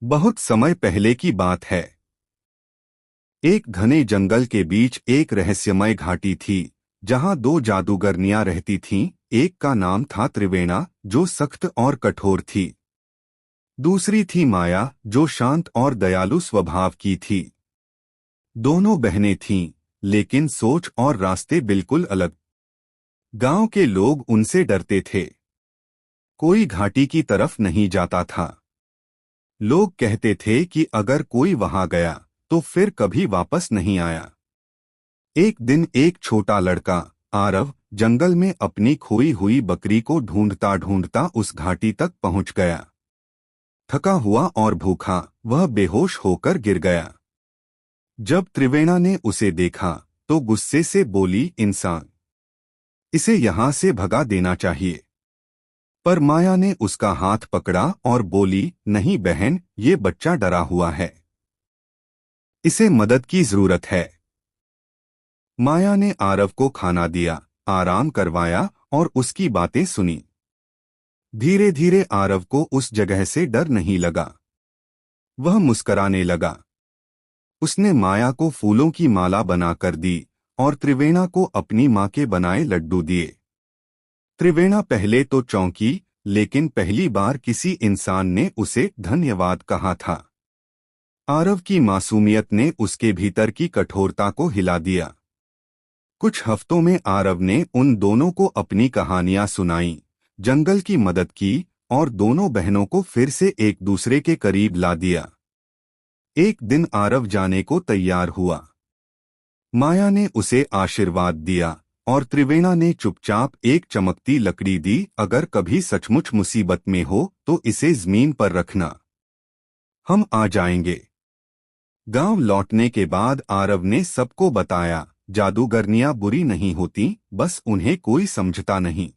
बहुत समय पहले की बात है। एक घने जंगल के बीच एक रहस्यमय घाटी थी, जहां दो जादूगरनियां रहती थीं। एक का नाम था त्रिवेणा, जो सख्त और कठोर थी। दूसरी थी माया, जो शांत और दयालु स्वभाव की थी। दोनों बहनें थीं, लेकिन सोच और रास्ते बिल्कुल अलग। गांव के लोग उनसे डरते थे। कोई घाटी की तरफ नहीं जाता था। लोग कहते थे कि अगर कोई वहां गया तो फिर कभी वापस नहीं आया। एक दिन एक छोटा लड़का, आरव, जंगल में अपनी खोई हुई बकरी को ढूंढता ढूंढता उस घाटी तक पहुंच गया। थका हुआ और भूखा, वह बेहोश होकर गिर गया। जब त्रिवेणा ने उसे देखा तो गुस्से से बोली, इंसान, इसे यहां से भगा देना चाहिए। पर माया ने उसका हाथ पकड़ा और बोली, नहीं बहन, ये बच्चा डरा हुआ है। इसे मदद की जरूरत है। माया ने आरव को खाना दिया, आराम करवाया और उसकी बातें सुनी। धीरे धीरे आरव को उस जगह से डर नहीं लगा। वह मुस्कराने लगा। उसने माया को फूलों की माला बनाकर दी और त्रिवेणा को अपनी मां के बनाए लड्डू दिए। त्रिवेणा पहले तो चौंकी, लेकिन पहली बार किसी इंसान ने उसे धन्यवाद कहा था। आरव की मासूमियत ने उसके भीतर की कठोरता को हिला दिया। कुछ हफ्तों में आरव ने उन दोनों को अपनी कहानियां सुनाई, जंगल की मदद की और दोनों बहनों को फिर से एक दूसरे के करीब ला दिया। एक दिन आरव जाने को तैयार हुआ। माया ने उसे आशीर्वाद दिया और त्रिवेणा ने चुपचाप एक चमकती लकड़ी दी, अगर कभी सचमुच मुसीबत में हो तो इसे जमीन पर रखना, हम आ जाएंगे। गांव लौटने के बाद आरव ने सबको बताया, जादूगरनियां बुरी नहीं होती, बस उन्हें कोई समझता नहीं।